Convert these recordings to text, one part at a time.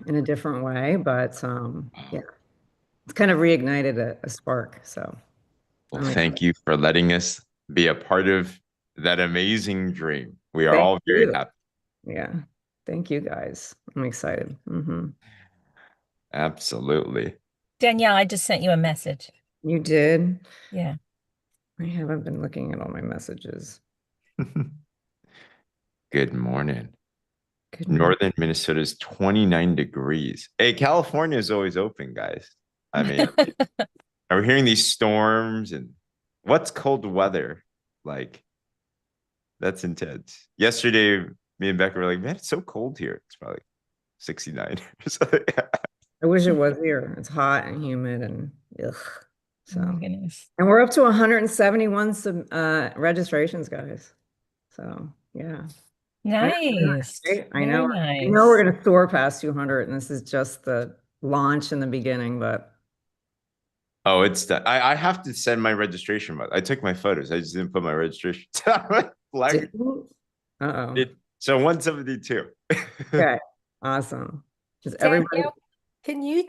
in a different way, but yeah, it's kind of reignited a spark. So Well, I'm excited. thank you for letting us be a part of that amazing dream. We are Thank all very you. happy. Yeah. Thank you guys. I'm excited. Absolutely. Danielle, I just sent you a message. You did? Yeah. I haven't been looking at all my messages. Good morning. Good morning. Northern Minnesota is 29 degrees. Hey, California is always open, guys. I mean, are we hearing these storms and what's cold weather? Like, that's intense. Yesterday, me and Becca were like, man, it's so cold here. It's probably 69. So, yeah. I wish it was here. It's hot and humid and ugh. Oh my So, goodness. and we're up to 171 registrations, guys. So, yeah. I know, Nice. right? I Very know. I know we're nice. going to soar past 200, and this is just the launch in the beginning, but Oh, it's that. I have to send my registration. I took my photos. I just didn't put my registration. Flag didn't. Uh-oh. it. So 172. Okay. Awesome. Is everybody? Danielle, can you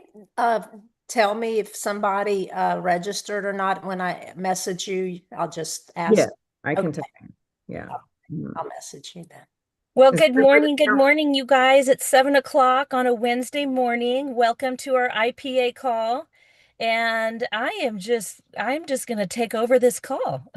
tell me if somebody registered or not when I message you? I'll just Yeah, ask. I can Okay, tell you. Yeah. Mhm. I'll message you then. Well, Is good everybody morning. Good now? morning, you guys. It's 7 o'clock on a Wednesday morning. Welcome to our IPA call. And I'm just going to take over this call.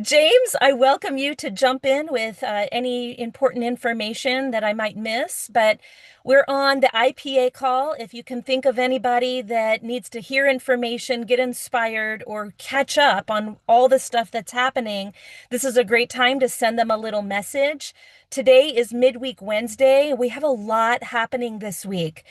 James, I welcome you to jump in with any important information that I might miss, but we're on the IPA call. If you can think of anybody that needs to hear information, get inspired, or catch up on all the stuff that's happening, this is a great time to send them a little message. Today is midweek Wednesday. We have a lot happening this week.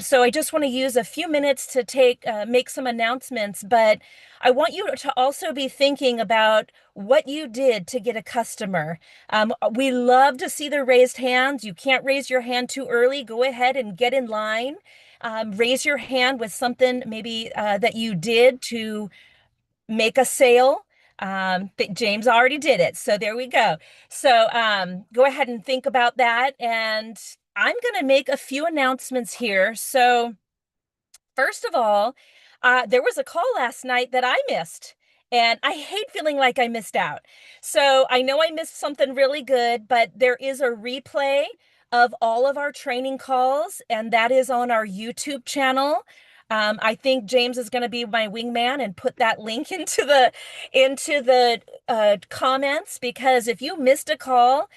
So I just want to use a few minutes to make some announcements, but I want you to also be thinking about what you did to get a customer. We love to see the raised hands. You can't raise your hand too early. Go ahead and get in line. Raise your hand with something maybe that you did to make a sale. James already did it. So there we go. So go ahead and think about that. And I'm going to make a few announcements here. So, first of all, there was a call last night that I missed, and I hate feeling like I missed out. So I know I missed something really good, but there is a replay of all of our training calls, and that is on our YouTube channel. I think James is going to be my wingman and put that link into the comments, because if you missed a call,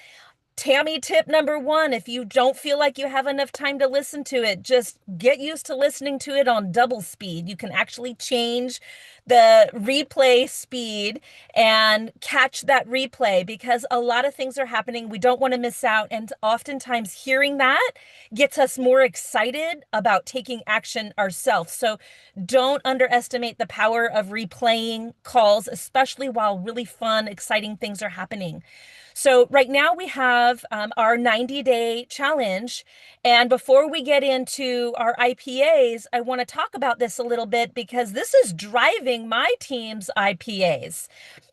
Tammy, tip number one, if you don't feel like you have enough time to listen to it, just get used to listening to it on double speed. You can actually change the replay speed and catch that replay, because a lot of things are happening we don't want to miss out. And oftentimes hearing that gets us more excited about taking action ourselves. So don't underestimate the power of replaying calls, especially while really fun, exciting things are happening. So right now we have our 90-day challenge. And before we get into our IPAs, I want to talk about this a little bit, because this is driving my team's IPAs.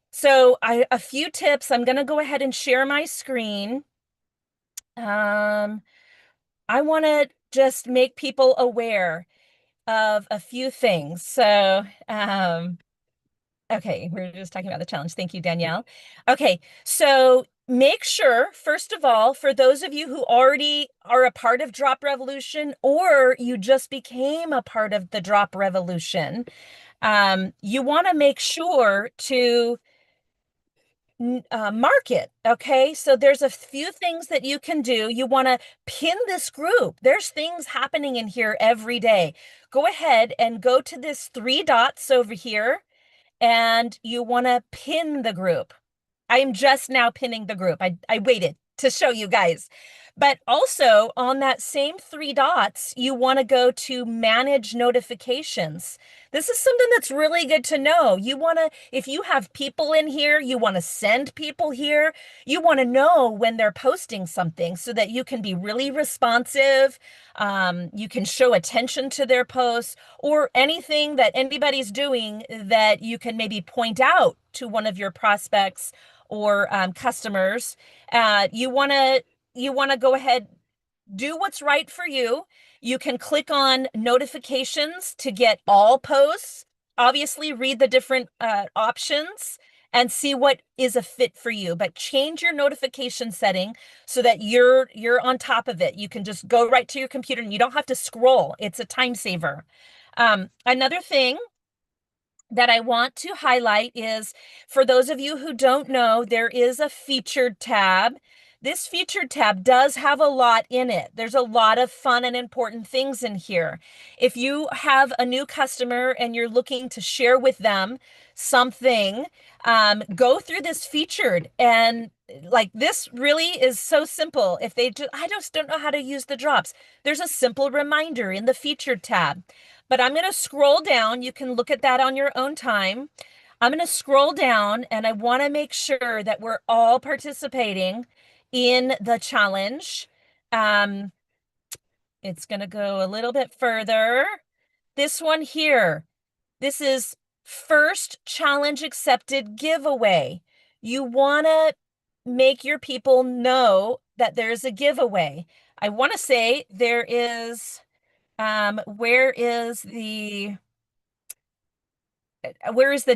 So a few tips. I'm going to go ahead and share my screen. Um, I want to just make people aware of a few things. So, okay, we're just talking about the challenge. Thank you, Danielle. Okay, so make sure, first of all, for those of you who already are a part of Drop Revolution, or you just became a part of the Drop Revolution, you want to make sure to mark it. Okay, so there's a few things that you can do. You want to pin this group. There's things happening in here every day. Go ahead and go to this three dots over here, and you want to pin the group. I am just now pinning the group. I waited to show you guys. But also on that same three dots, you want to go to manage notifications. This is something that's really good to know. You want to, if you have people in here, you want to send people here, you want to know when they're posting something so that you can be really responsive. You can show attention to their posts, or anything that anybody's doing that you can maybe point out to one of your prospects or customers. You want to go ahead, do what's right for you. You can click on notifications to get all posts. Obviously, read the different options and see what is a fit for you. But change your notification setting so that you're on top of it. You can just go right to your computer and you don't have to scroll. It's a time saver. Another thing that I want to highlight is, for those of you who don't know, there is a featured tab. This featured tab does have a lot in it. There's a lot of fun and important things in here. If you have a new customer and you're looking to share with them something, go through this featured, and like, this really is so simple. If I just don't know how to use the drops, there's a simple reminder in the featured tab. But I'm going to scroll down. You can look at that on your own time. I'm going to scroll down, and I want to make sure that we're all participating in the challenge. It's going to go a little bit further. This one here, this is first challenge accepted giveaway. You want to make your people know that there's a giveaway. I want to say there is, where is the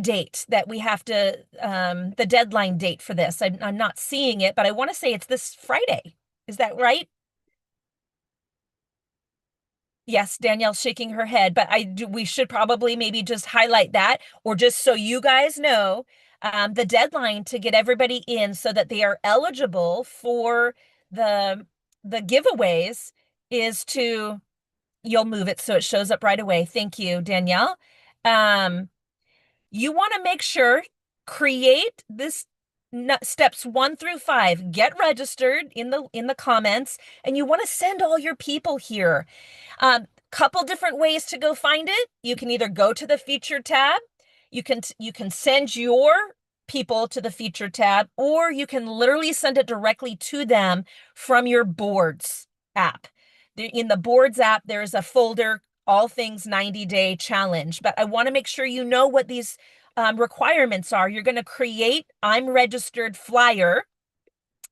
date that we have to, the deadline date for this? I'm not seeing it, but I want to say it's this Friday. Is that right? Yes, Danielle's shaking her head, but we should probably maybe just highlight that, or just so you guys know, the deadline to get everybody in so that they are eligible for the giveaways is to, you'll move it so it shows up right away. Thank you, Danielle. You want to make sure, create this steps 1 through 5, get registered in the comments, and you want to send all your people here. Couple different ways to go find it. You can either go to the featured tab, you can send your people to the featured tab, or you can literally send it directly to them from your boards app. In the boards app, there's a folder, all things 90-day challenge. But I want to make sure you know what these requirements are. You're going to create I'm registered flyer.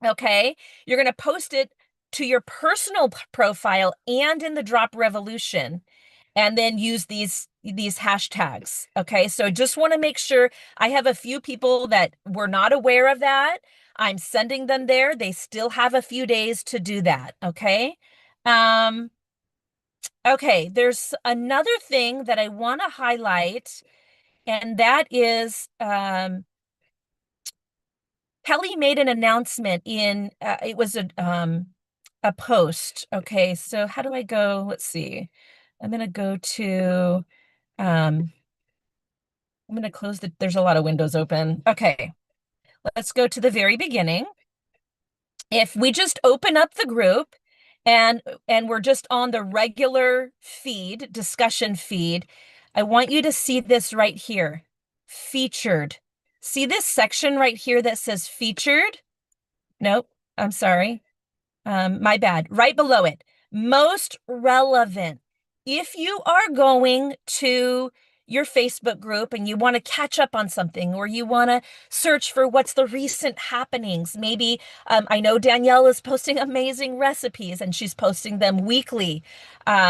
Okay. You're going to post it to your personal profile and in the Drop Revolution, and then use these hashtags. Okay. So just want to make sure. I have a few people that were not aware of that. I'm sending them there. They still have a few days to do that. Okay. Okay, there's another thing that I want to highlight, and that is, Kelly made an announcement in, it was a post. Okay, so how do I go? Let's see. I'm going to go to, I'm going to close there's a lot of windows open. Okay, let's go to the very beginning. If we just open up the group and we're just on the regular feed, discussion feed, I want you to see this right here, featured. See this section right here that says featured? Nope, I'm sorry. My bad. Right below it, most relevant. If you are going to your Facebook group and you want to catch up on something, or you want to search for what's the recent happenings, maybe I know Danielle is posting amazing recipes and she's posting them weekly,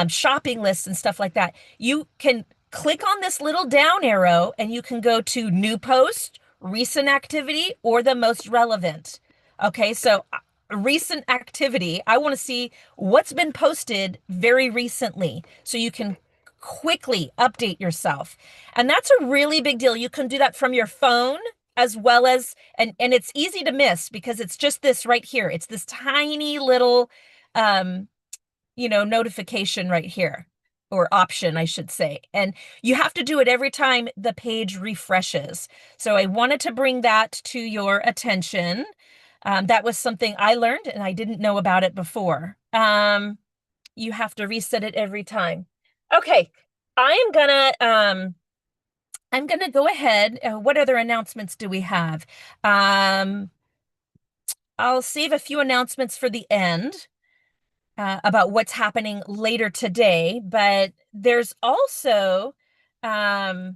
shopping lists and stuff like that. You can click on this little down arrow and you can go to new post, recent activity, or the most relevant. Okay, so recent activity, I want to see what's been posted very recently so you can quickly update yourself. And that's a really big deal. You can do that from your phone as well as, and it's easy to miss because it's just this right here. It's this tiny little, notification right here, or option, I should say. And you have to do it every time the page refreshes. So I wanted to bring that to your attention. That was something I learned and I didn't know about it before. You have to reset it every time. Okay, I'm gonna go ahead. What other announcements do we have? I'll save a few announcements for the end about what's happening later today, but there's also, let's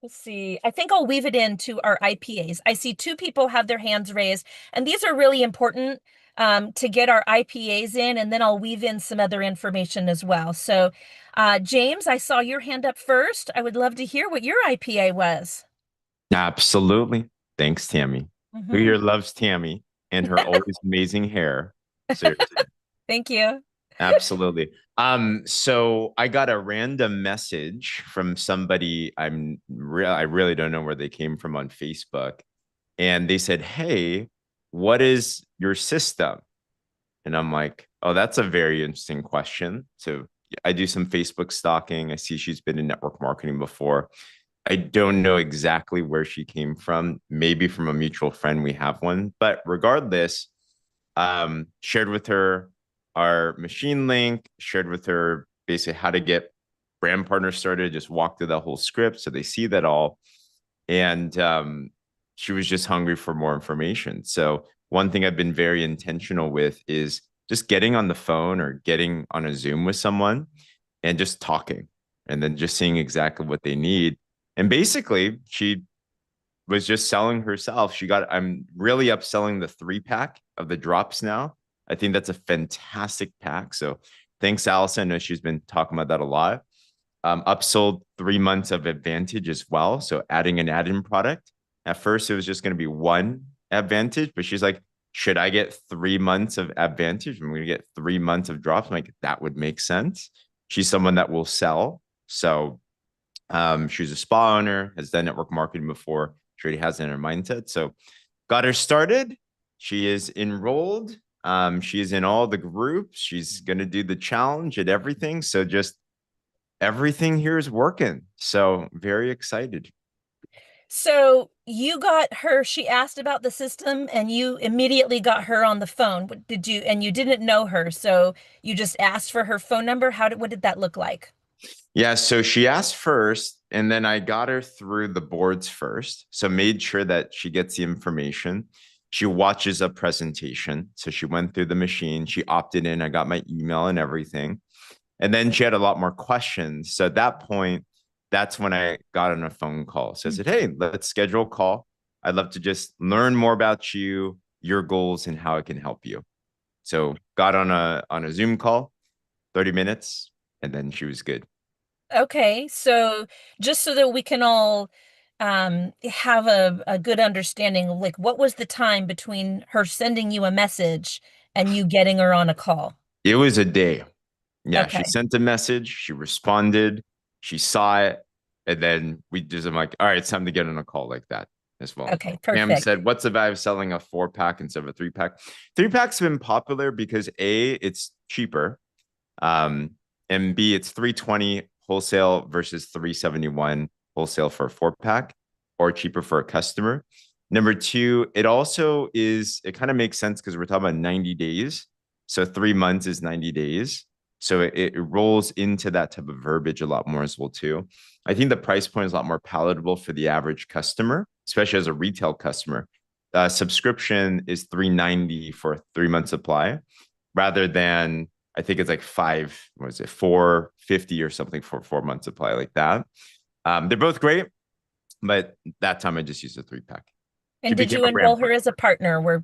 see, I think I'll weave it into our IPAs. I see 2 people have their hands raised, and these are really important. to get our IPAs in, and then I'll weave in some other information as well. So, James, I saw your hand up first. I would love to hear what your IPA was. Absolutely. Thanks, Tammy. Who here loves Tammy and her always amazing hair? Seriously. Thank you. Absolutely. So I got a random message from somebody I really don't know where they came from on Facebook. And they said, "Hey, what is your system?" And I'm like, "Oh, that's a very interesting question." So I do some Facebook stalking. I see she's been in network marketing before. I don't know exactly where she came from, maybe from a mutual friend. We have one, but regardless, shared with her our machine link, shared with her basically how to get brand partners started, just walk through the whole script so they see that all. And she was just hungry for more information. So one thing I've been very intentional with is just getting on the phone or getting on a Zoom with someone and just talking and then just seeing exactly what they need. And basically, she was just selling herself. I'm really upselling the 3-pack of the drops now. I think that's a fantastic pack. So thanks, Allison. I know she's been talking about that a lot. Upsold 3 months of Advantage as well. So adding an add-in product. At first, it was just going to be one Advantage, but she's like, should I get 3 months of Advantage? I'm going to get 3 months of drops. I'm like, that would make sense. She's someone that will sell. So she's a spa owner, has done network marketing before. She already has it in her mindset. So got her started. She is enrolled. She is in all the groups. She's going to do the challenge and everything. So just everything here is working. So very excited. So you got her, she asked about the system and you immediately got her on the phone. Did you, and you didn't know her, so you just asked for her phone number? What did that look like? Yeah, so she asked first, and then I got her through the boards first. So made sure that she gets the information. She watches a presentation. So she went through the machine. She opted in. I got my email and everything. And then she had a lot more questions. So at that point, that's when I got on a phone call. So I said, "Hey, let's schedule a call. I'd love to just learn more about you, your goals, and how I can help you." So got on a Zoom call, 30 minutes, and then she was good. Okay, so just so that we can all have a good understanding, like what was the time between her sending you a message and you getting her on a call? It was a day. Yeah, she Okay. sent a message, she responded, she saw it, and then I'm like, all right, it's time to get on a call like that as well. Okay, Pam perfect. said, "What's the value of selling a 4-pack instead of a 3-pack?" 3-packs have been popular because A, it's cheaper. And B, it's 320 wholesale versus 371 wholesale for a 4-pack, or cheaper for a customer. Number two, it kind of makes sense because we're talking about 90 days. So 3 months is 90 days. So it rolls into that type of verbiage a lot more as well too. I think the price point is a lot more palatable for the average customer, especially as a retail customer. Subscription is $390 for a 3-month supply, rather than I think it's like $450 or something for a 4-month supply like that. They're both great, but that time I just used a 3-pack. And did you enroll her as a partner?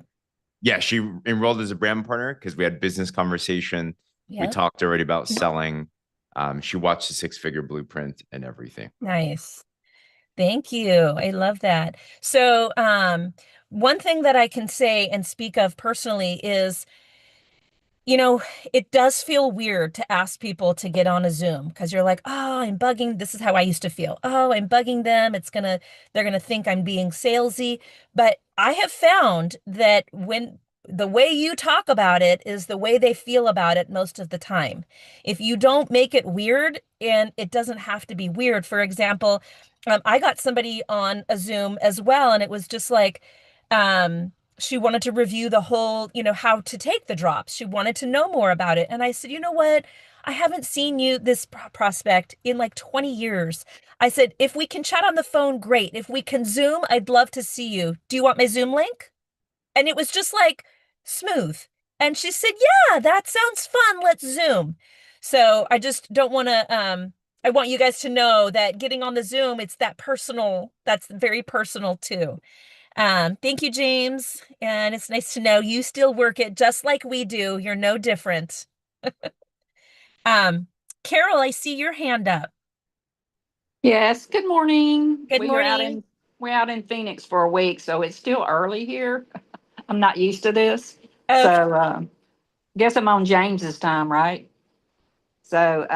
Yeah, she enrolled as a brand partner because we had business conversation. Yeah. We talked already about selling. She watched the 6-figure blueprint and everything. Nice. Thank you. I love that. So, one thing that I can say and speak of personally is, it does feel weird to ask people to get on a Zoom because you're like, oh, I'm bugging. This is how I used to feel. Oh, I'm bugging them. They're gonna think I'm being salesy. But I have found that when the way you talk about it is the way they feel about it most of the time. If you don't make it weird, and it doesn't have to be weird. For example, I got somebody on a Zoom as well, and it was just like, she wanted to review the whole, how to take the drops. She wanted to know more about it. And I said, you know what? I haven't seen this prospect in like 20 years. I said, if we can chat on the phone, great. If we can Zoom, I'd love to see you. Do you want my Zoom link? And it was just like smooth. And she said, yeah, that sounds fun. Let's Zoom. So I just don't want to, I want you guys to know that getting on the Zoom, it's that personal, that's very personal too. Thank you, James. And it's nice to know you still work it just like we do. You're no different. Um, Carol, I see your hand up. Yes, good morning. Good morning. We're out in Phoenix for a week, so it's still early here. I'm not used to this. Okay. So guess I'm on James's time, right? So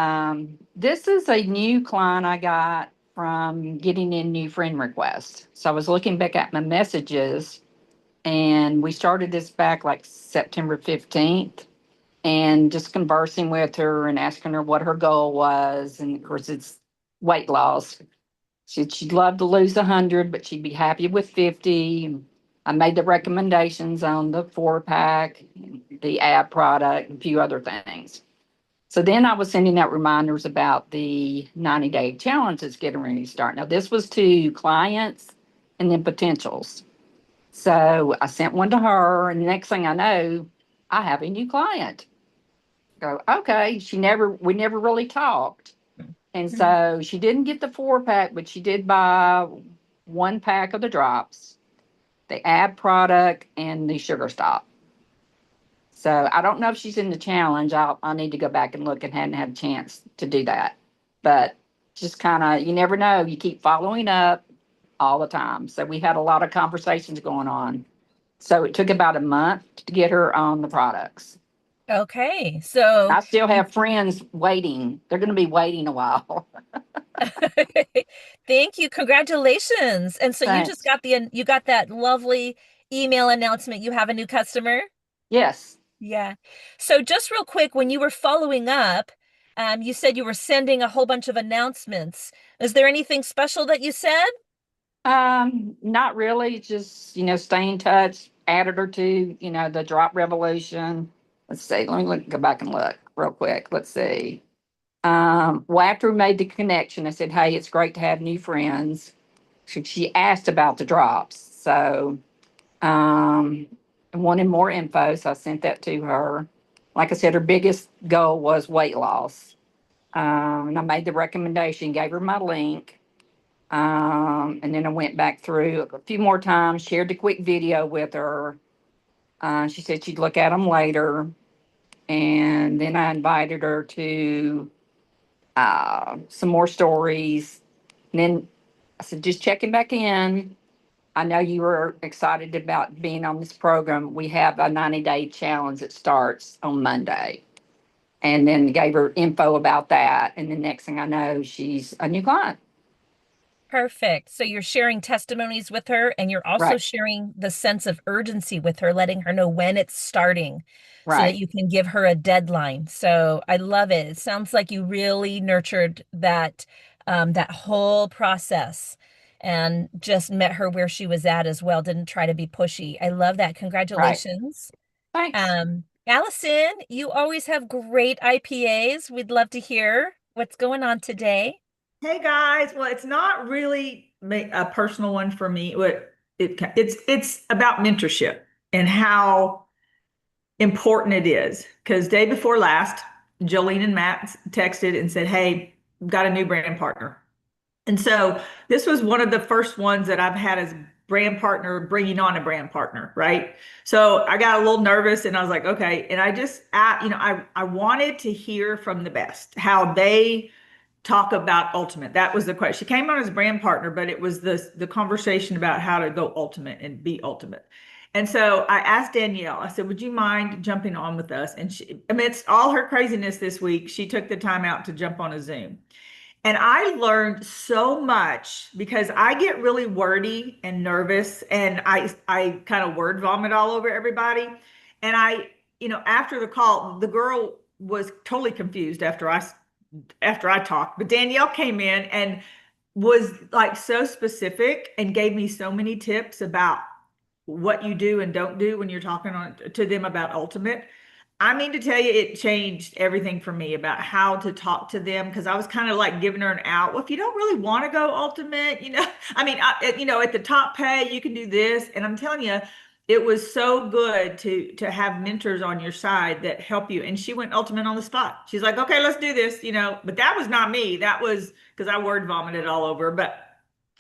this is a new client I got from getting in new friend requests. So I was looking back at my messages, and we started this back like September 15th, and just conversing with her and asking her what her goal was. And of course, it's weight loss. She'd love to lose 100, but she'd be happy with 50. I made the recommendations on the 4-pack, the ab product, and a few other things. So then I was sending out reminders about the 90-day challenge that's getting ready to start. Now, this was to clients and then potentials. So I sent one to her, and the next thing I know, I have a new client. Go, okay, we never really talked. And so she didn't get the 4-pack, but she did buy 1 pack of the drops, the ab product, and the sugar stop. So I don't know if she's in the challenge. I'll need to go back and look, and hadn't had a chance to do that. But just kind of, you never know. You keep following up all the time. So we had a lot of conversations going on. So it took about a month to get her on the products. Okay. So I still have friends waiting. They're going to be waiting a while. thank you. Congratulations. And so you just Thanks. got that lovely email announcement. You have a new customer? Yes. Yeah. So just real quick, when you were following up, you said you were sending a whole bunch of announcements. Is there anything special that you said? Not really. Just, stay in touch, added her to, the drop revolution. Let's see. Let me go back and look real quick. Let's see. Well, after we made the connection, I said, hey, it's great to have new friends. She asked about the drops. So, I wanted more info. So I sent that to her. Like I said, her biggest goal was weight loss. And I made the recommendation, gave her my link. And then I went back through a few more times, shared the quick video with her. She said she'd look at them later. And then I invited her to some more stories. And then I said, just checking back in. I know you were excited about being on this program. We have a 90-day challenge that starts on Monday. And then gave her info about that. And the next thing I know, she's a new client. Perfect. So you're sharing testimonies with her, and you're also Right. sharing the sense of urgency with her, letting her know when it's starting so that Right. you can give her a deadline. So I love it. It sounds like you really nurtured that whole process and just met her where she was at as well. Didn't try to be pushy. I love that. Congratulations. Thanks. Allison, you always have great IPAs. We'd love to hear what's going on today. Hey guys, well, it's not really a personal one for me. It's about mentorship and how important it is. Because day before last, Jolene and Matt texted and said, "Hey, got a new brand partner." And so this was one of the first ones that I've had as brand partner, bringing on a brand partner, right? So I got a little nervous, and I was like, okay. And I just, I wanted to hear from the best how they talk about ultimate. That was the question. She came on as brand partner, but it was the conversation about how to go ultimate and be ultimate. And so I asked Danielle, I said, would you mind jumping on with us? And she, amidst all her craziness this week, she took the time out to jump on a Zoom. And I learned so much because I get really wordy and nervous, and I kind of word vomit all over everybody. And after the call, the girl was totally confused after I talked, but Danielle came in and was like so specific and gave me so many tips about what you do and don't do when you're talking to them about ultimate. I mean, to tell you, it changed everything for me about how to talk to them, because I was kind of like giving her an out. Well, if you don't really want to go ultimate, I mean, at the top pay, you can do this. And I'm telling you, it was so good to have mentors on your side that help you. And she went ultimate on the spot. She's like, okay, let's do this, but that was not me. That was because I word vomited all over. But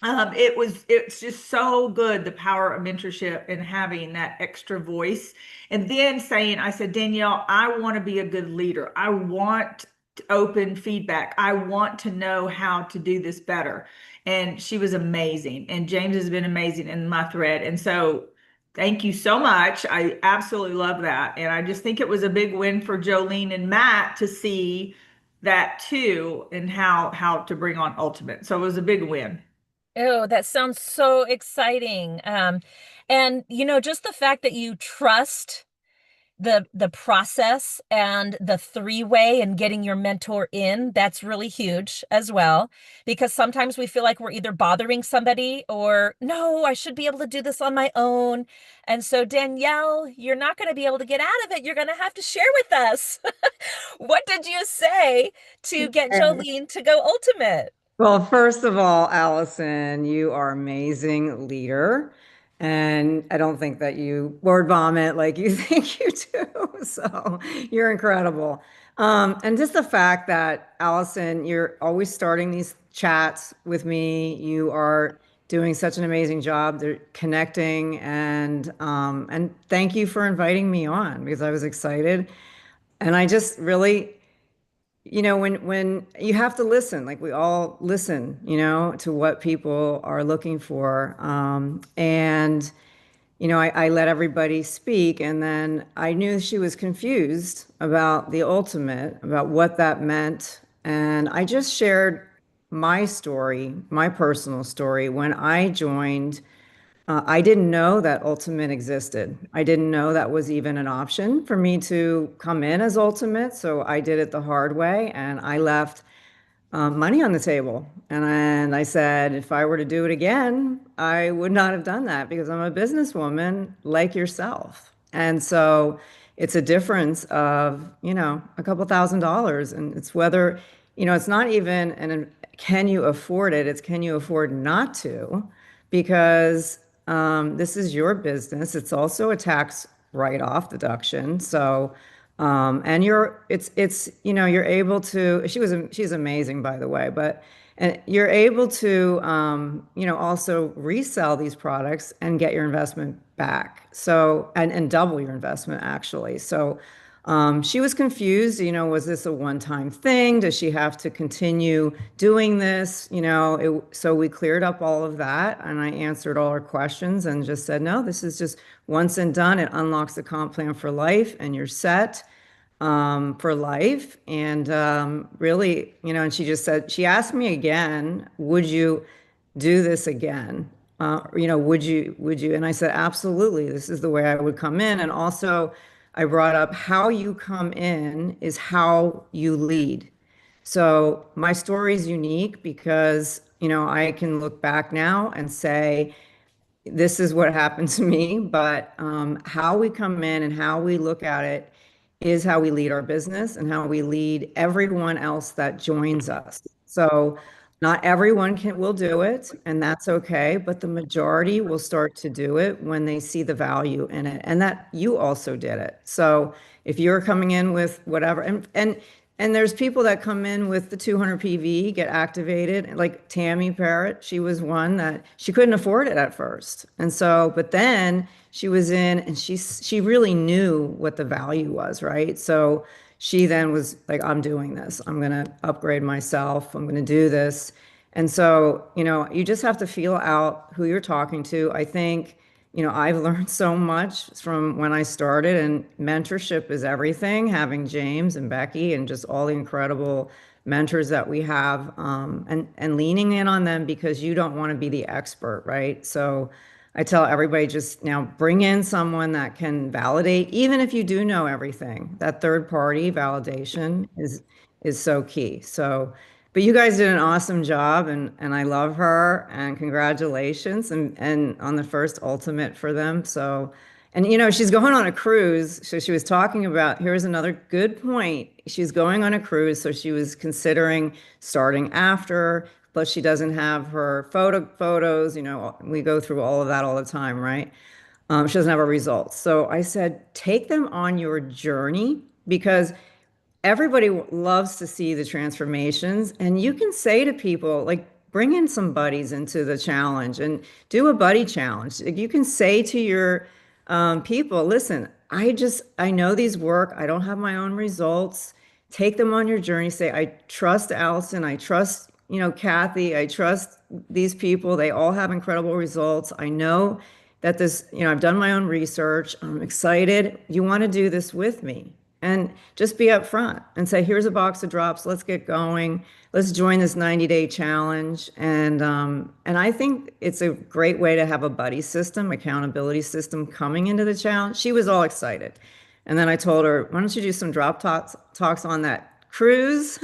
It's just so good, the power of mentorship and having that extra voice. And then saying, I said, Danielle, I want to be a good leader. I want open feedback. I want to know how to do this better. And she was amazing. And James has been amazing in my thread. And so thank you so much. I absolutely love that. And I just think it was a big win for Jolene and Matt to see that too, and how to bring on Ultimate. So it was a big win. Oh, that sounds so exciting. And just the fact that you trust the process and the three-way and getting your mentor in, that's really huge as well. Because sometimes we feel like we're either bothering somebody or, no, I should be able to do this on my own. And so, Danielle, you're not going to be able to get out of it. You're going to have to share with us. What did you say to get Jolene to go Ultimate? Well, first of all, Allison, you are amazing leader. And I don't think that you word vomit like you think you do. So you're incredible. And just the fact that, Allison, you're always starting these chats with me. You are doing such an amazing job. They're connecting and thank you for inviting me on because I was excited. And I just really when you have to listen, like we all listen, to what people are looking for. I let everybody speak, and then I knew she was confused about the ultimate, about what that meant. And I just shared my story, my personal story. When I joined, I didn't know that Ultimate existed. I didn't know that was even an option for me to come in as Ultimate. So I did it the hard way and I left money on the table. And I said, if I were to do it again, I would not have done that because I'm a businesswoman like yourself. And so it's a difference of, a couple $1,000s. And it's whether, it's not even, and can you afford it? It's can you afford not to? Because this is your business. It's also a tax write-off deduction. So, and you're able to, she's amazing, by the way, but, and you're able to, also resell these products and get your investment back. So, and double your investment actually. So, she was confused, was this a one-time thing? Does she have to continue doing this? So we cleared up all of that and I answered all her questions and just said, no, this is just once and done. It unlocks the comp plan for life and you're set for life. And really, and she just said, she asked me again, would you do this again? Would you? And I said, absolutely. This is the way I would come in. And also, I brought up how you come in is how you lead. So my story is unique because, I can look back now and say, this is what happened to me, but how we come in and how we look at it is how we lead our business and how we lead everyone else that joins us. So not everyone will do it, and that's okay, but the majority will start to do it when they see the value in it, and that you also did it. So if you're coming in with whatever, and there's people that come in with the 200 PV, get activated, like Tammy Parrott. She was one that she couldn't afford it at first. And so, but then she was in and she really knew what the value was, right? So she then was like, I'm doing this. I'm going to upgrade myself. I'm going to do this. And so, you just have to feel out who you're talking to. I think, I've learned so much from when I started, and mentorship is everything. Having James and Becky and just all the incredible mentors that we have, and leaning in on them because you don't want to be the expert, right? So I tell everybody just now bring in someone that can validate, even if you do know everything. That third party validation is so key. So, but you guys did an awesome job and I love her and congratulations and on the first ultimate for them. So, and she's going on a cruise. So she was talking about, here's another good point. She's going on a cruise. So she was considering starting after, but she doesn't have her photos. We go through all of that all the time, right? She doesn't have her results. So I said, take them on your journey because everybody loves to see the transformations. And you can say to people, like, bring in some buddies into the challenge and do a buddy challenge. You can say to your people, listen, I know these work. I don't have my own results. Take them on your journey. Say, I trust Allison. I trust, Kathy. I trust these people. They all have incredible results. I know that I've done my own research. I'm excited. You want to do this with me? And just be upfront and say, here's a box of drops. Let's get going. Let's join this 90-day challenge. And I think it's a great way to have a buddy system, accountability system coming into the challenge. She was all excited. And then I told her, why don't you do some talks on that cruise?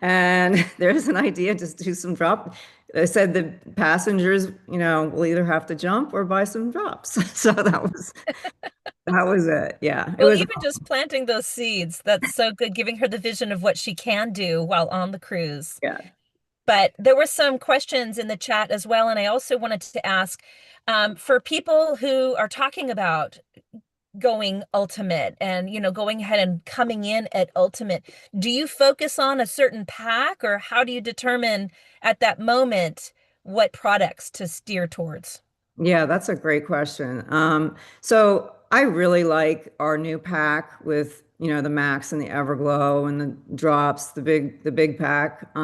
And there's an idea, just do some drop. I said the passengers, will either have to jump or buy some drops. So that was it. Yeah. It Well, was, even just planting those seeds, that's so good, giving her the vision of what she can do while on the cruise. yeah. But there were some questions in the chat as well. And I also wanted to ask for people who are talking about going ultimate and, going ahead and coming in at ultimate, do you focus on a certain pack, or how do you determine at that moment what products to steer towards? Yeah, that's a great question. So I really like our new pack with, the Max and the Everglow and the drops, the big pack.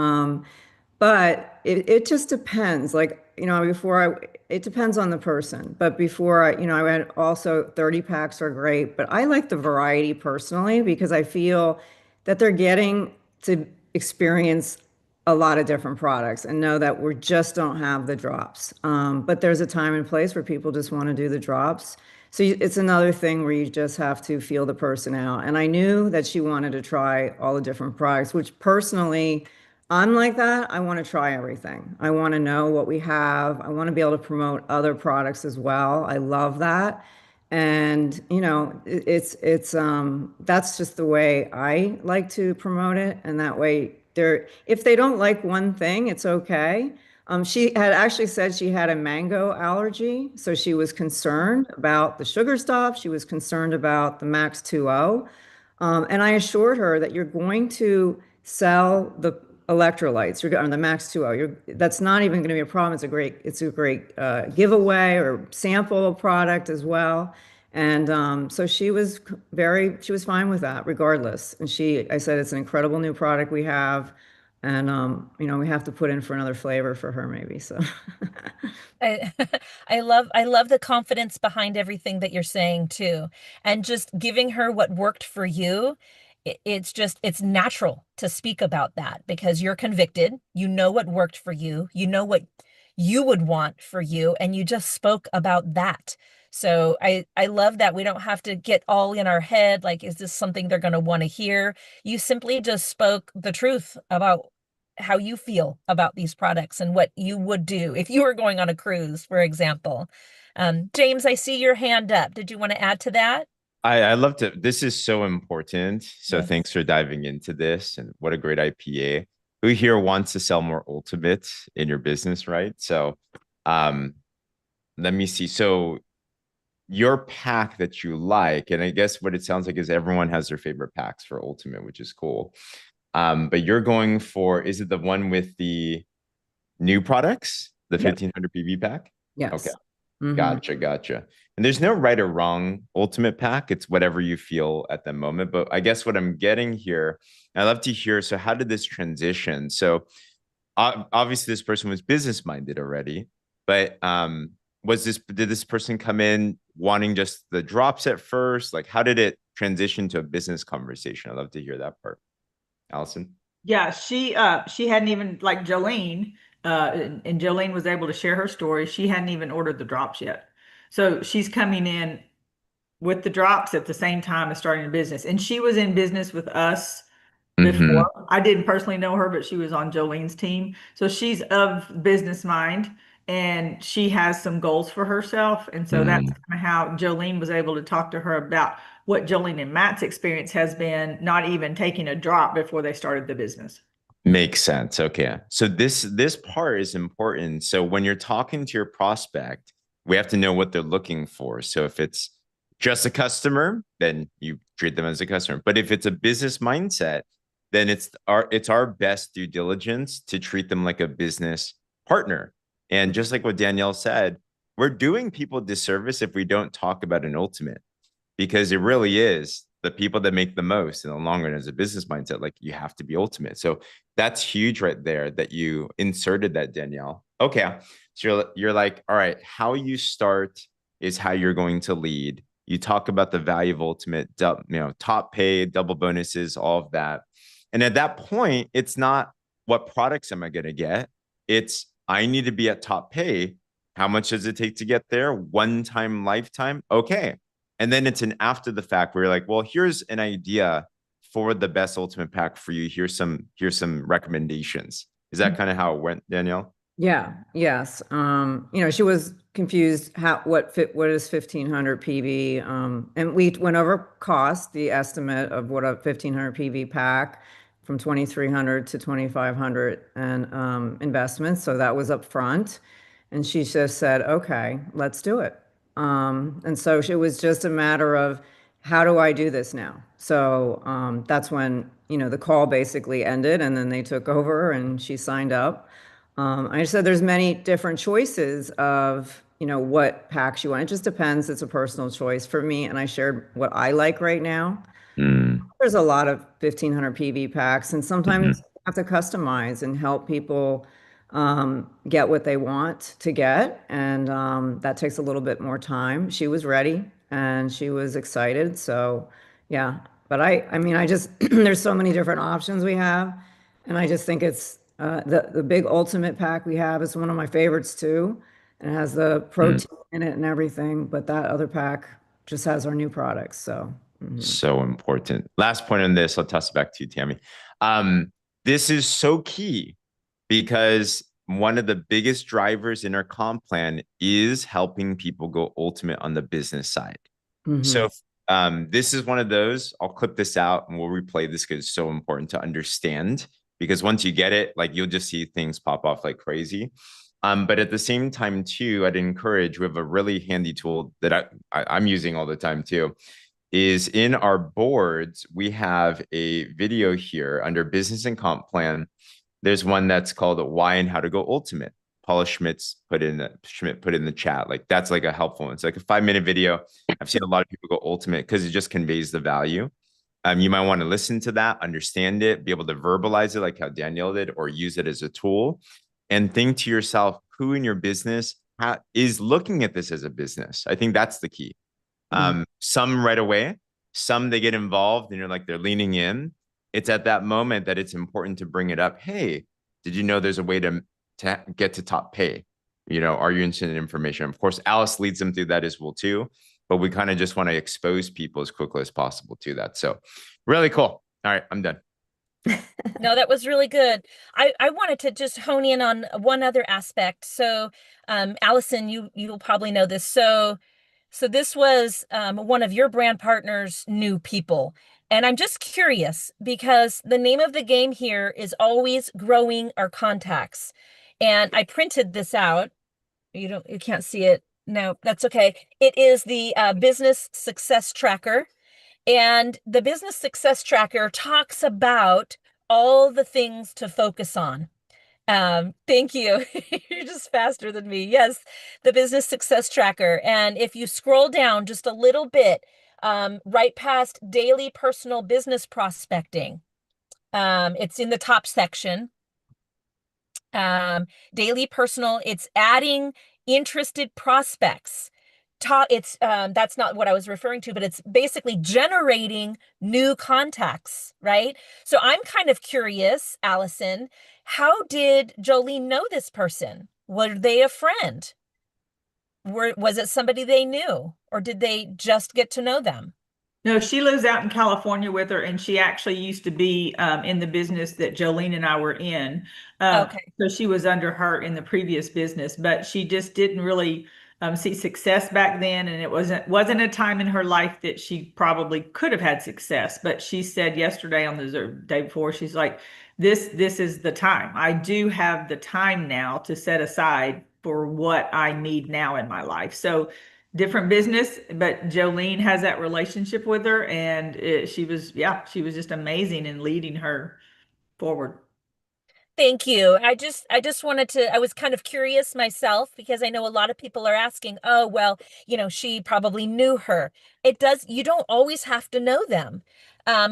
But it just depends. Like, it depends on the person. But before I had also 30 packs are great, but I like the variety personally because I feel that they're getting to experience a lot of different products and know that we just don't have the drops. But there's a time and place where people just want to do the drops. So it's another thing where you just have to feel the person out. And I knew that she wanted to try all the different products, which personally, I'm like that. I want to try everything. I want to know what we have. I want to be able to promote other products as well. I love that. And that's just the way I like to promote it. And that way if they don't like one thing, it's okay. She had actually said she had a mango allergy, so she was concerned about the sugar stuff. She was concerned about the Max 2.0. And I assured her that you're going to sell the electrolytes. You're on the Max 2.0. That's not even going to be a problem. It's a great giveaway or sample product as well. And so she was fine with that regardless. And I said, it's an incredible new product we have. And, we have to put in for another flavor for her maybe. So I I love the confidence behind everything that you're saying too. And just giving her what worked for you. It's natural to speak about that because you're convicted. You know what worked for you. You know what you would want for you, and you just spoke about that. So I love that we don't have to get all in our head, like, is this something they're going to want to hear? You simply just spoke the truth about how you feel about these products and what you would do if you were going on a cruise, for example. James, I see your hand up. Did you want to add to that? I love to. This is so important. So Yes. thanks for diving into this, and what a great IPA. Who here wants to sell more ultimates in your business, right? So, let me see. So your pack that you like, and I guess what it sounds like is everyone has their favorite packs for ultimate, which is cool. But you're going for, is it the one with the new products, the Yep. 1500 PV pack? yes. Okay. Mhm. Gotcha. And there's no right or wrong ultimate pack. It's whatever you feel at the moment. But I guess what I'm getting here, I love to hear. So how did this transition? So obviously this person was business minded already, but did this person come in wanting just the drops at first? Like, how did it transition to a business conversation? I'd love to hear that part. Allison? Yeah, she hadn't even, like Jolene, and Jolene was able to share her story. She hadn't even ordered the drops yet. So she's coming in with the drops at the same time as starting a business. And she was in business with us Mm-hmm. before. I didn't personally know her, but she was on Jolene's team. So she's of business mind and she has some goals for herself. And so that's kind of how Jolene was able to talk to her about what Jolene and Matt's experience has been, not even taking a drop before they started the business. Makes sense. Okay. So this part is important. So when you're talking to your prospect, we have to know what they're looking for. So if it's just a customer, then you treat them as a customer. But if it's a business mindset, then it's our best due diligence to treat them like a business partner. And just like what Danielle said, we're doing people disservice if we don't talk about an ultimate, because it really is the people that make the most in the long run as a business mindset. Like, you have to be ultimate. So that's huge right there that you inserted that, Danielle. Okay. So you're like, all right, how you start is how you're going to lead. You talk about the value of ultimate, top pay, double bonuses, all of that. And at that point, it's not what products am I going to get? It's I need to be at top pay. How much does it take to get there? One time, lifetime? Okay. And then it's an after the fact where you're like, well, here's an idea for the best ultimate pack for you. Here's some recommendations. Is that kind of how it went, Danielle? Yeah, yes. She was confused what is 1500 PV. And we went over cost, the estimate of what a 1500 PV pack from 2300 to 2500 and investments. So that was up front. And she just said, okay, let's do it. And so it was just a matter of how do I do this now? So that's when, the call basically ended and then they took over and she signed up. I just said there's many different choices of, what packs you want. It just depends. It's a personal choice for me. And I shared what I like right now. Mm, There's a lot of 1500 PV packs, and sometimes mhm. you have to customize and help people get what they want to get. And that takes a little bit more time. She was ready and she was excited. So, yeah. But I mean, I just, there's so many different options we have. And I just think it's the big ultimate pack we have is one of my favorites too. And it has the Mm. protein in it and everything. But that other pack just has our new products. So. Mhm. So important. Last point on this, I'll toss it back to you, Tammy. This is so key because one of the biggest drivers in our comp plan is helping people go ultimate on the business side. Mhm. So this is one of those. I'll clip this out and we'll replay this because it's so important to understand. Because once you get it, like you'll just see things pop off like crazy. But at the same time, too, I'd encourage. We have a really handy tool that I'm using all the time too. Is in our boards, we have a video here under business and comp plan. There's one that's called Why and How to Go Ultimate. Paula Schmidt put in the chat. Like that's like a helpful one. It's like a 5-minute video. I've seen a lot of people go ultimate because it just conveys the value. You might want to listen to that, understand it, be able to verbalize it like how Danielle did, or use it as a tool, and think to yourself, who in your business is looking at this as a business? I think that's the key. Some right away, some they get involved and you're like, they're leaning in. It's at that moment that it's important to bring it up. Hey, did you know there's a way to get to top pay? Are you interested in information? Of course, Alice leads them through that as well too, but we kind of just want to expose people as quickly as possible to that. So really cool. All right, I'm done. No, that was really good. I wanted to just hone in on one other aspect. So, Allison, you'll probably know this. So this was one of your brand partners' new people. And I'm just curious because the name of the game here is always growing our contacts. And I printed this out. You can't see it. No, that's okay. It is the business success tracker. And the business success tracker talks about all the things to focus on. Thank you. You're just faster than me. Yes, the business success tracker. And if you scroll down just a little bit, right past daily personal business prospecting, it's in the top section. Daily personal, it's adding interested prospects. It's that's not what I was referring to, but it's basically generating new contacts, right? So I'm kind of curious, Allison, how did Jolene know this person? Were they a friend? Was it somebody they knew, or did they just get to know them? No, she lives out in California with her, and she actually used to be in the business that Jolene and I were in. Okay. So she was under her in the previous business, but she just didn't really see success back then, and it wasn't a time in her life that she probably could have had success. But she said yesterday on the day before, she's like, "This is the time. I do have the time now to set aside for what I need now in my life." So different business, but Jolene has that relationship with her, and she was just amazing in leading her forward. Thank you. I just wanted to, I was kind of curious myself because I know a lot of people are asking, oh, well, she probably knew her. You don't always have to know them.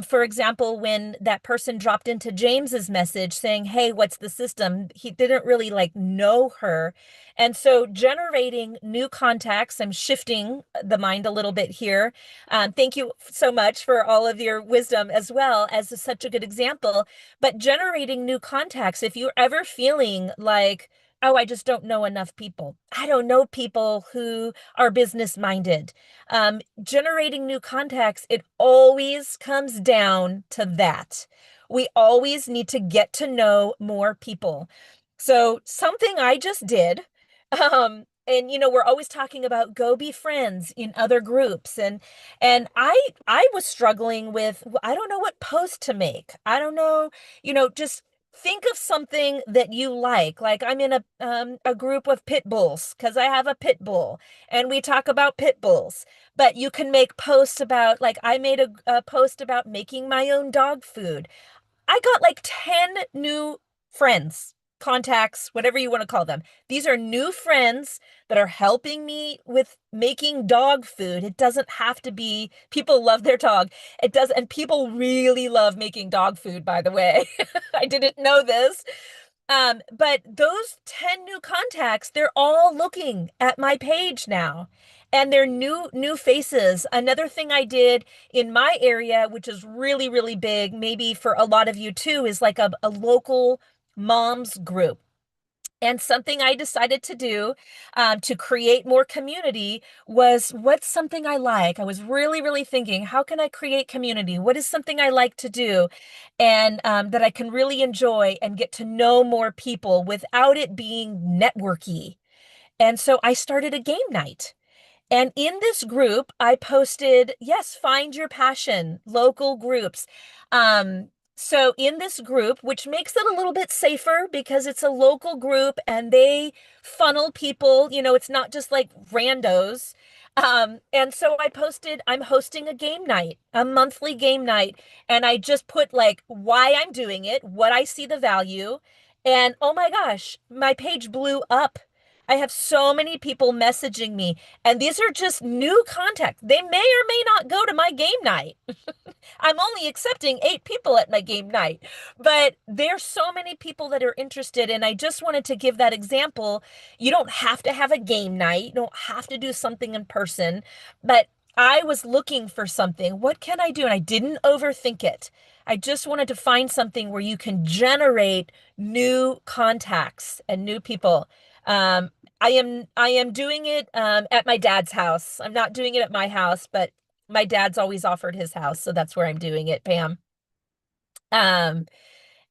For example, when that person dropped into James's message saying, hey, what's the system? He didn't really like know her. And so generating new contacts, I'm shifting the mind a little bit here. Thank you so much for all of your wisdom as well as such a good example. But generating new contacts, if you're ever feeling like, oh, I just don't know enough people. I don't know people who are business minded. Generating new contacts, it always comes down to that. We always need to get to know more people. So something I just did, and we're always talking about go be friends in other groups, and I was struggling with, I don't know what post to make. I don't know, just think of something that you like. Like I'm in a group of pit bulls because I have a pit bull and we talk about pit bulls. But you can make posts about, like I made a post about making my own dog food. I got like 10 new friends, contacts, whatever you want to call them. These are new friends that are helping me with making dog food. It doesn't have to be, people love their dog. It does, and people really love making dog food, by the way. I didn't know this. But those 10 new contacts, they're all looking at my page now. And they're new faces. Another thing I did in my area, which is really, really big, maybe for a lot of you too, is like a local moms group. And something I decided to do to create more community was, what's something I like? I was really, really thinking, how can I create community? What is something I like to do and that I can really enjoy and get to know more people without it being networky? And so I started a game night. And in this group, I posted, yes, find your passion, local groups. So in this group, which makes it a little bit safer because it's a local group and they funnel people, it's not just like randos. And so I posted, I'm hosting a game night, a monthly game night, and I just put like why I'm doing it, what I see the value. And oh my gosh, my page blew up. I have so many people messaging me, and these are just new contacts. They may or may not go to my game night. I'm only accepting 8 people at my game night, but there's so many people that are interested. And I just wanted to give that example. You don't have to have a game night, you don't have to do something in person, but I was looking for something. What can I do? And I didn't overthink it. I just wanted to find something where you can generate new contacts and new people. Um, I am doing it at my dad's house. I'm not doing it at my house, but my dad's always offered his house, so that's where I'm doing it, Pam. Um,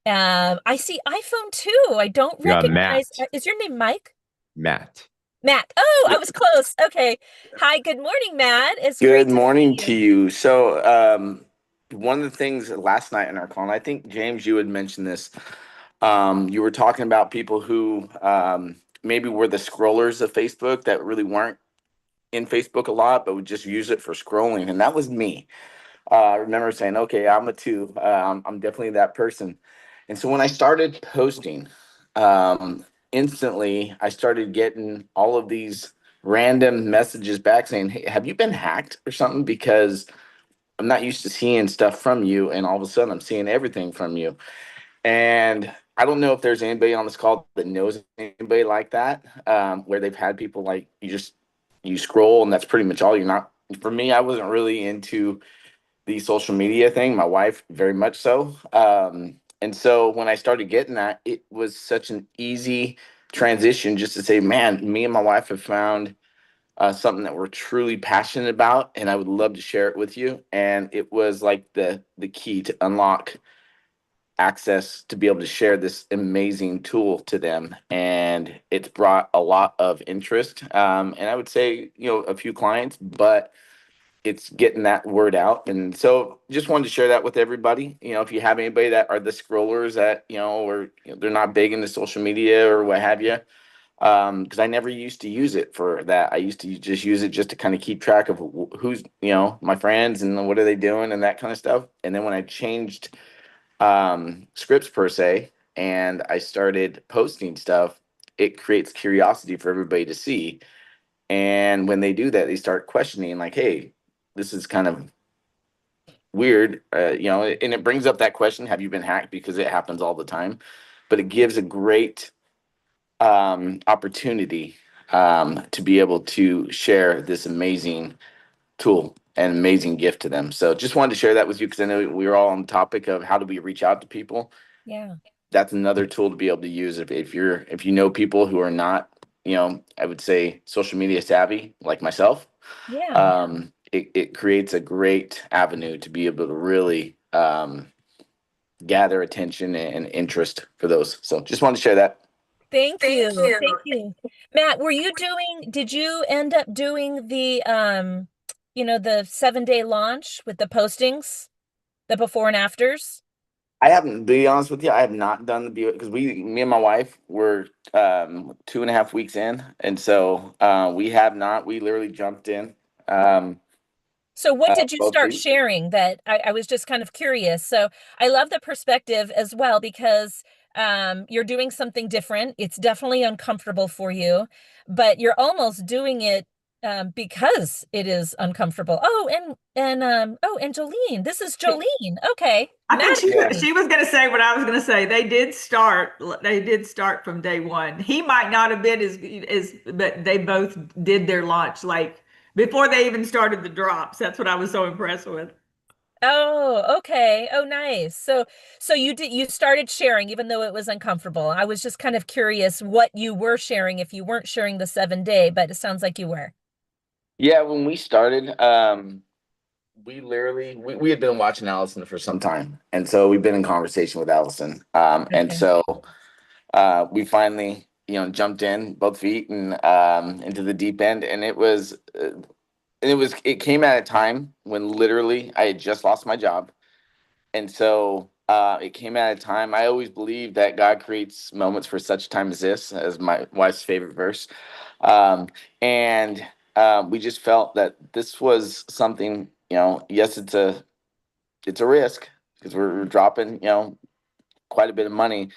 I see iPhone too. I don't You got Matt. recognize. Is your name Mike? Matt. Matt. Oh, I was close. Okay. Hi, good morning, Matt. It's great Good to morning see to you. you. So, one of the things last night in our call, and I think James, you had mentioned this. You were talking about people who maybe were the scrollers of Facebook that really weren't in Facebook a lot, but would just use it for scrolling, and that was me. I remember saying, "Okay, I'm a two. I'm definitely that person." And so when I started posting, um, instantly I started getting all of these random messages back saying, "Hey, have you been hacked or something?" Because I'm not used to seeing stuff from you, and all of a sudden I'm seeing everything from you. And I don't know if there's anybody on this call that knows anybody like that, where they've had people like you scroll and that's pretty much all. You're not. For me, I wasn't really into the social media thing. My wife, very much so. And so when I started getting that, it was such an easy transition just to say, man, me and my wife have found something that we're truly passionate about, and I would love to share it with you. And it was like the key to unlock access to be able to share this amazing tool to them, and it's brought a lot of interest. And I would say, a few clients, but it's getting that word out. And so just wanted to share that with everybody. If you have anybody that are the scrollers that, or they're not big into social media or what have you, because I never used to use it for that. I used to just use it just to kind of keep track of who's, my friends and what are they doing and that kind of stuff. And then when I changed scripts per se, and I started posting stuff, it creates curiosity for everybody to see. And when they do that, they start questioning, like, hey, this is kind of weird, and it brings up that question, have you been hacked? Because it happens all the time. But it gives a great opportunity to be able to share this amazing tool and amazing gift to them. So just wanted to share that with you because I know we were all on the topic of how do we reach out to people. Yeah. That's another tool to be able to use if you know people who are not, I would say social media savvy like myself. Yeah. It creates a great avenue to be able to really gather attention and interest for those. So just wanted to share that. Thank you. Thank you. Matt, did you end up doing the 7-day launch with the postings, the before and afters? I haven't, to be honest with you, I have not done the because me and my wife were 2.5 weeks in, and so we literally jumped in. So what did you Both start weeks. sharing that I was just kind of curious. So I love the perspective as well because you're doing something different. It's definitely uncomfortable for you, but you're almost doing it because it is uncomfortable. And Jolene, this is Jolene. Okay. I think Matt. she was going to say what I was going to say. They did start. They did start from day one. He might not have been but they both did their launch like before they even started the drops. That's what I was so impressed with. Oh, okay. Oh, nice. So you started sharing even though it was uncomfortable. I was just kind of curious what you were sharing if you weren't sharing the 7-day, but it sounds like you were. Yeah, when we started, we had been watching Allison for some time, and so we've been in conversation with Allison. And Okay. so we finally, jumped in both feet and into the deep end, and it came at a time when literally I had just lost my job. And so it came at a time. I always believe that God creates moments for such time as this, as my wife's favorite verse. Um, and we just felt that this was something, yes, it's a risk because we're dropping, quite a bit of money,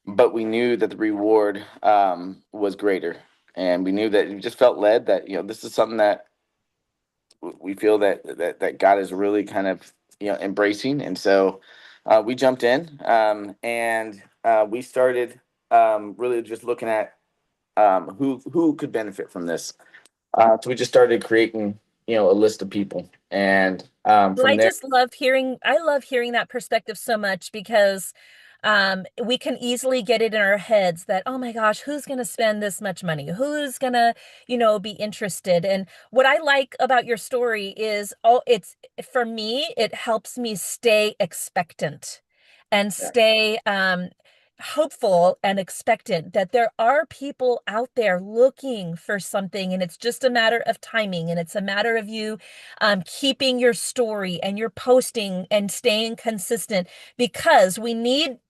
but we knew that the reward was greater. And we knew that we just felt led that, this is something that we feel that God is really kind of embracing, and so we jumped in and we started really just looking at who could benefit from this. So we just started creating a list of people, and Well, from there. I love hearing that perspective so much because we can easily get it in our heads that, oh my gosh, who's going to spend this much money? Who's going to, be interested? And what I like about your story is, for me, it helps me stay expectant and stay hopeful and expectant that there are people out there looking for something, and it's just a matter of timing, and it's a matter of you keeping your story and your posting and staying consistent because we need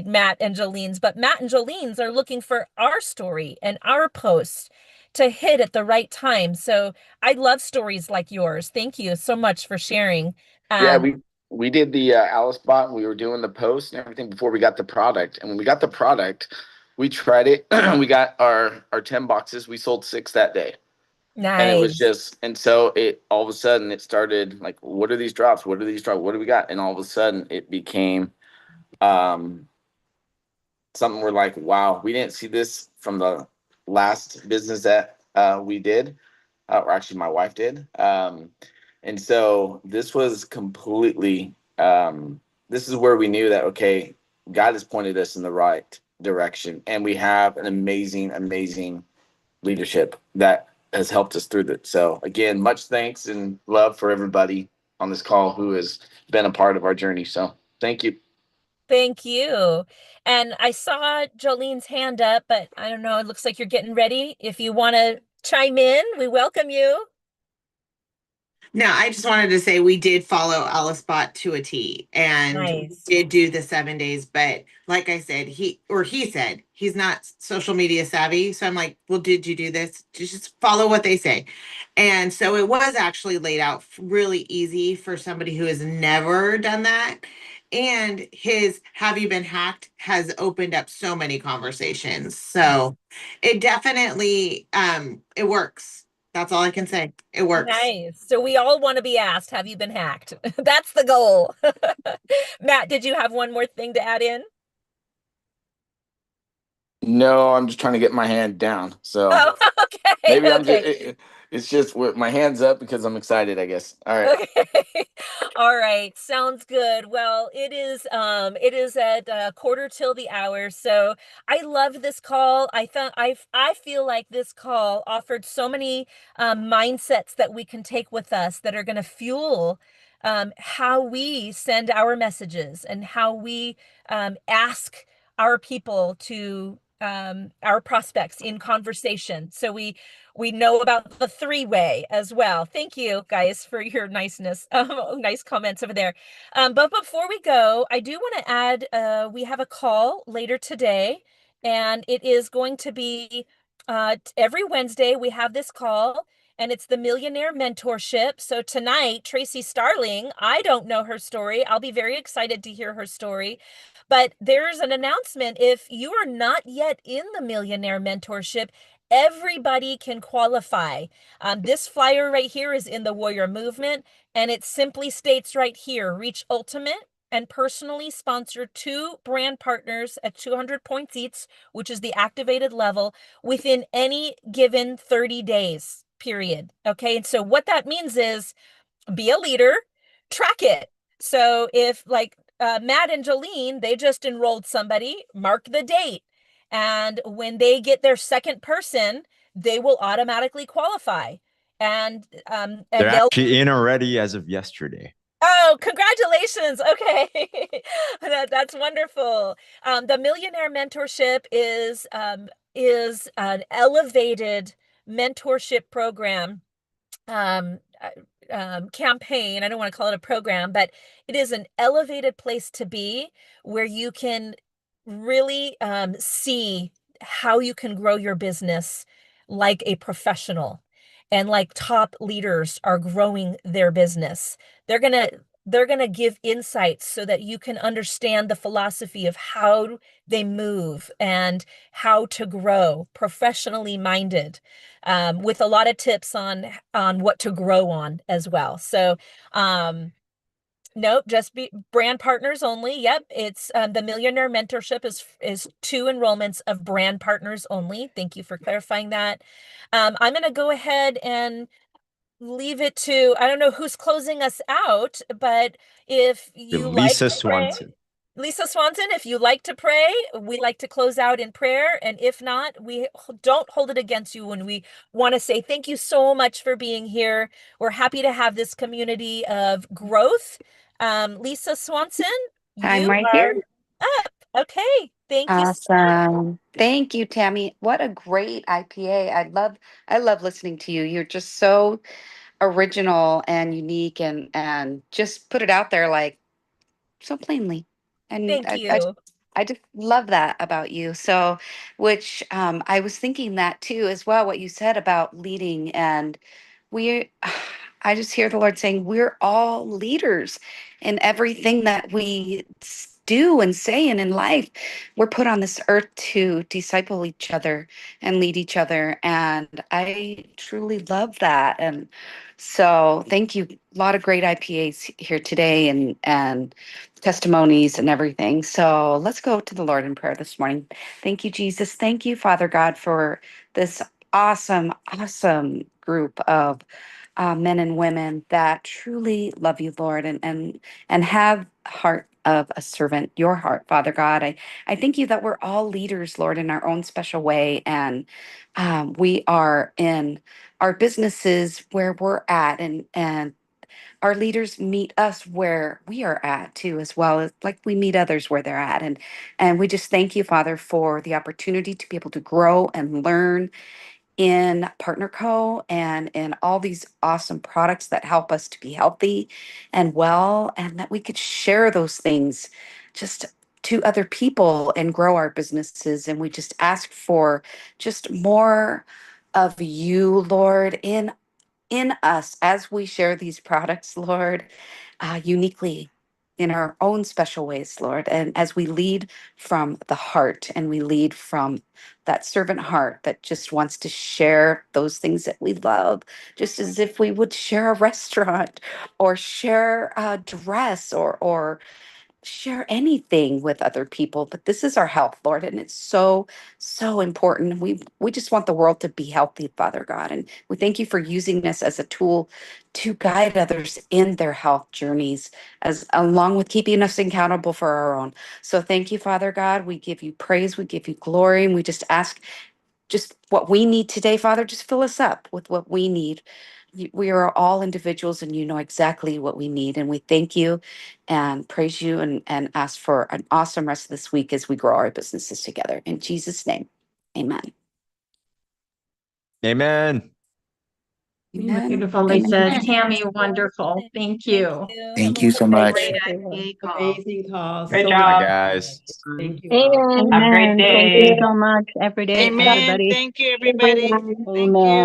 Matt and Jolene's, but Matt and Jolene's are looking for our story and our posts to hit at the right time. So I love stories like yours. Thank you so much for sharing. Yeah, Um, we did the Alice bot. We were doing the post and everything before we got the product. And when we got the product, we tried it. We got our 10 boxes. We sold 6 that day. And it was nice. just, and so it all of a sudden it started like, what are these drops? What are these drops? What do we got? And all of a sudden it became um something we're like, wow, we didn't see this from the last business that we did, or actually my wife did. And so this was completely, this is where we knew that, okay, God has pointed us in the right direction. And we have an amazing, amazing leadership that has helped us through that. So again, much thanks and love for everybody on this call who has been a part of our journey. So thank you. Thank you. And I saw Jolene's hand up, but I don't know. It looks like you're getting ready. If you want to chime in, we welcome you. No, I just wanted to say we did follow Alice Bot to a T and we Nice. did do the 7 days. But like I said, he said he's not social media savvy. So I'm like, well, did you do this? Just follow what they say. And so it was actually laid out really easy for somebody who has never done that. And his Have You Been Hacked has opened up so many conversations. So it definitely it works. That's all I can say. It works. Nice. So we all want to be asked, have you been hacked? That's the goal. Matt, did you have one more thing to add in? No, I'm just trying to get my hand down. So Oh, okay. maybe I'm just, Okay. it's just with my hands up because I'm excited, I guess. All right. Okay. All right. Sounds good. Well, it is at quarter till the hour. So I love this call. I feel like this call offered so many mindsets that we can take with us that are going to fuel how we send our messages and how we ask our people to our prospects in conversation. So we know about the three-way as well. Thank you guys for your niceness, nice comments over there. But before we go, I do want to add we have a call later today, and it is going to be every Wednesday we have this call, and it's the Millionaire Mentorship. So tonight, Tracy Starling, I don't know her story. I'll be very excited to hear her story. But there's an announcement. If you are not yet in the Millionaire Mentorship, everybody can qualify. This flyer right here is in the Warrior Movement, and it simply states right here, reach ultimate and personally sponsor 2 brand partners at 200 points each, which is the activated level, within any given 30 days, period. Okay, and so what that means is be a leader, track it. So if like Matt and Jolene, they just enrolled somebody, mark the date. And when they get their second person, they will automatically qualify. They're And they'll actually in already as of yesterday. Oh, congratulations. Okay. That's wonderful. The Millionaire Mentorship is an elevated mentorship program campaign. I don't want to call it a program, but it is an elevated place to be where you can really see how you can grow your business like a professional and like top leaders are growing their business. They're going to they're going to give insights so that you can understand the philosophy of how they move and how to grow professionally minded, with a lot of tips on what to grow on as well. So, nope, just be brand partners only. Yep, it's the Millionaire Mentorship is 2 enrollments of brand partners only. Thank you for clarifying that. I'm going to go ahead and leave it to, I don't know who's closing us out, but if you like Lisa to pray. Swanson. Lisa Swanson, if you like to pray, we like to close out in prayer. And if not, we don't hold it against you when we want to say thank you so much for being here. We're happy to have this community of growth. Lisa Swanson, I'm you right are here. up. Okay. Thank you so much. Awesome. Thank you, Tammy. What a great IPA. I love listening to you. You're just so original and unique and just put it out there like so plainly. And Thank you. I just love that about you. So, which I was thinking that too as well, what you said about leading. And we, I just hear the Lord saying, we're all leaders in everything that we do and say and in life. We're put on this earth to disciple each other and lead each other. And I truly love that. And so thank you. A lot of great IPAs here today and testimonies and everything. So let's go to the Lord in prayer this morning. Thank you, Jesus. Thank you, Father God, for this awesome, awesome group of men and women that truly love you, Lord, and have heart of a servant, your heart, Father God. I thank you that we're all leaders, Lord, in our own special way, and we are in our businesses where we're at, and our leaders meet us where we are at too, as well as like we meet others where they're at, and we just thank you, Father, for the opportunity to be able to grow and learn in Partner Co. and in all these awesome products that help us to be healthy and well, and that we could share those things just to other people and grow our businesses. And we just ask for just more of you, Lord, in us as we share these products, Lord, uniquely in our own special ways, Lord. And as we lead from the heart and we lead from that servant heart that just wants to share those things that we love, just as if we would share a restaurant or share a dress or share anything with other people. But this is our health, Lord, and it's so important. We just want the world to be healthy, Father God, and we thank you for using this as a tool to guide others in their health journeys, as along with keeping us accountable for our own. So thank you, Father God. We give you praise, we give you glory, and we just ask just what we need today, Father. Just fill us up with what we need. We are all individuals, and you know exactly what we need. And we thank you and praise you, and ask for an awesome rest of this week as we grow our businesses together. In Jesus' name, amen. Amen. Amen. Beautiful, Lisa. Amen. Tammy, wonderful. Thank you. Thank you so much. Great IPA call. Amazing calls. Great So job. Bye, much guys. fun. Thank you all. Have a great Amen. Thank you day. so much every day, Amen. everybody. Thank you, everybody. Thank Amen. you.